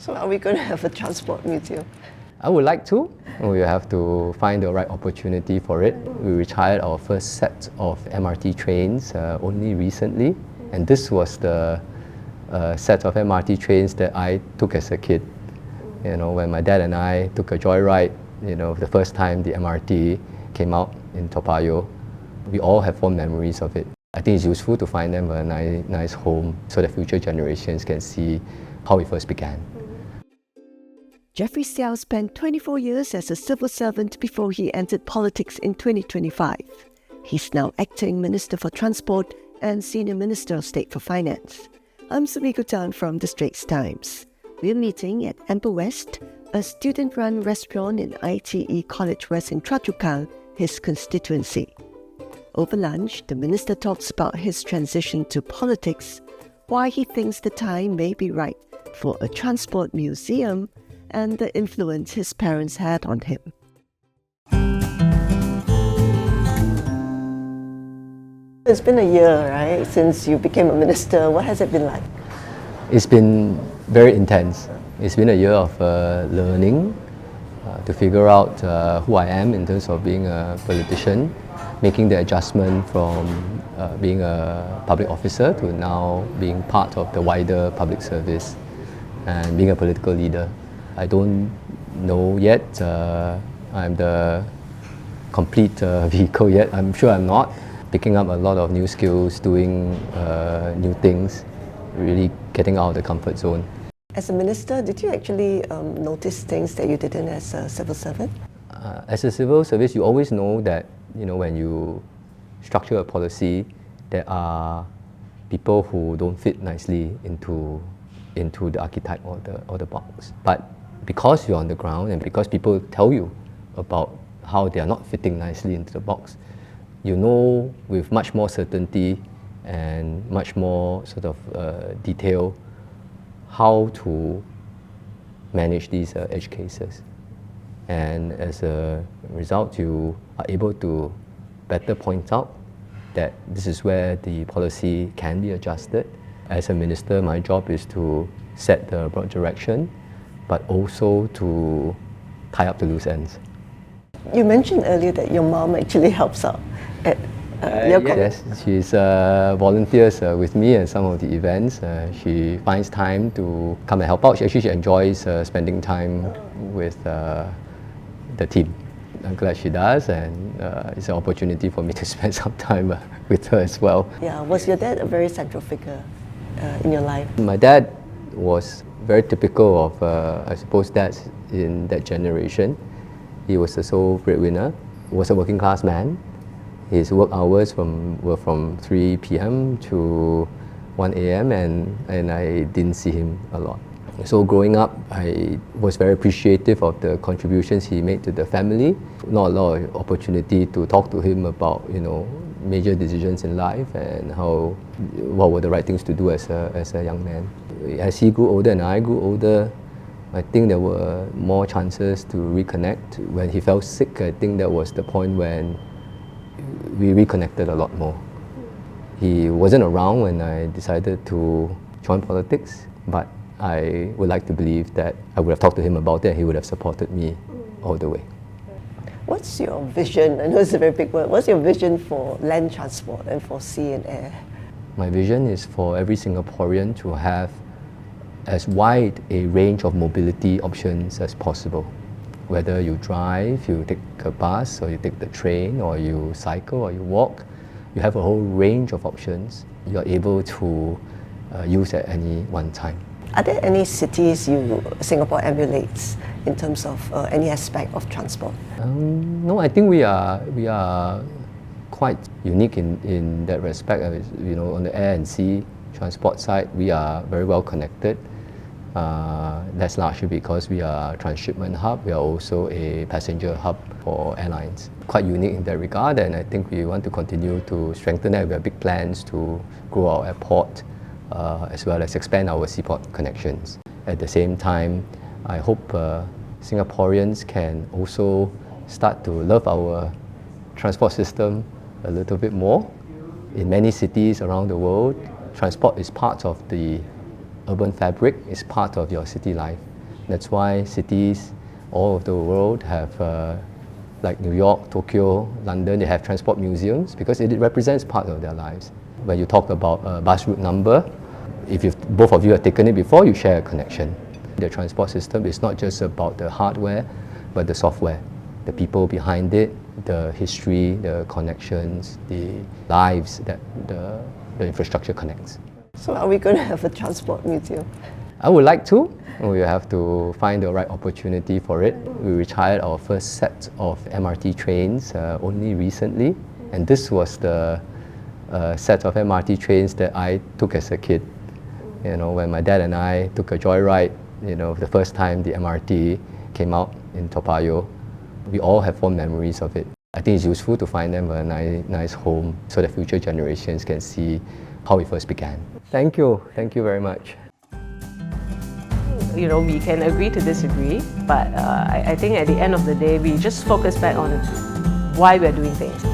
So are we going to have a transport museum? I would like to. We have to find the right opportunity for it. We retired our first set of MRT trains only recently, and this was the set of MRT trains that I took as a kid. You know, when my dad and I took a joyride, you know, the first time the MRT came out in Toa Payoh, we all have fond memories of it. I think it's useful to find them a nice home so that future generations can see how it first began. Jeffrey Siow spent 24 years as a civil servant before he entered politics in 2025. He's now acting Minister for Transport and Senior Minister of State for Finance. I'm Sumiko Tan from the Straits Times. We're meeting at Amber West, a student-run restaurant in ITE College West in Choa Chu Kang, his constituency. Over lunch, the minister talks about his transition to politics, why he thinks the time may be right for a transport museum, and the influence his parents had on him. It's been a year, right, since you became a minister. What has it been like? It's been very intense. It's been a year of learning, to figure out who I am in terms of being a politician, making the adjustment from being a public officer to now being part of the wider public service and being a political leader. I don't know yet I'm the complete vehicle yet. I'm sure I'm not. Picking up a lot of new skills, doing new things, really getting out of the comfort zone. As a minister, did you actually notice things that you didn't as a civil servant? As a civil service, you always know that, you know, when you structure a policy, there are people who don't fit nicely into the archetype or the box. But because you're on the ground and because people tell you about how they are not fitting nicely into the box, you know with much more certainty and much more sort of detail how to manage these edge cases. And as a result, you are able to better point out that this is where the policy can be adjusted. As a minister, my job is to set the broad direction, but also to tie up the loose ends. You mentioned earlier that your mom actually helps out at your Yes, she's volunteers with me at some of the events. She finds time to come and help out. She enjoys spending time with the team. I'm glad she does, and it's an opportunity for me to spend some time with her as well. Yeah, was your dad a very central figure in your life? My dad was very typical of, I suppose, dads in that generation. He was the sole breadwinner, was a working class man. His work hours were from 3 p.m. to 1 a.m. and I didn't see him a lot. So growing up, I was very appreciative of the contributions he made to the family. Not a lot of opportunity to talk to him about, you know, major decisions in life and what were the right things to do as a young man. As he grew older and I grew older, I think there were more chances to reconnect. When he fell sick, I think that was the point when we reconnected a lot more. He wasn't around when I decided to join politics, but I would like to believe that I would have talked to him about it and he would have supported me all the way. What's your vision? I know it's a very big word. What's your vision for land transport and for sea and air? My vision is for every Singaporean to have as wide a range of mobility options as possible. Whether you drive, you take a bus, or you take the train, or you cycle, or you walk, you have a whole range of options you're able to use at any one time. Are there any cities Singapore emulates in terms of any aspect of transport? No, I think we are quite unique in that respect. You know, on the air and sea transport side, we are very well connected. That's largely because we are a transshipment hub. We are also a passenger hub for airlines. Quite unique in that regard, and I think we want to continue to strengthen that. We have big plans to grow our airport as well as expand our seaport connections. At the same time, I hope Singaporeans can also start to love our transport system a little bit more. In many cities around the world, transport is part of the urban fabric, is part of your city life. That's why cities all over the world have, like New York, Tokyo, London, they have transport museums because it represents part of their lives. When you talk about a bus route number, if both of you have taken it before, you share a connection. The transport system is not just about the hardware, but the software, the people behind it, the history, the connections, the lives that the infrastructure connects. So are we going to have a transport museum? I would like to. We have to find the right opportunity for it. We retired our first set of MRT trains only recently, and this was the set of MRT trains that I took as a kid. You know, when my dad and I took a joyride, you know, the first time the MRT came out in Toa Payoh, we all have fond memories of it. I think it's useful to find them a nice home so that future generations can see how it first began. Thank you very much. You know, we can agree to disagree, but I think at the end of the day, we just focus back on why we're doing things.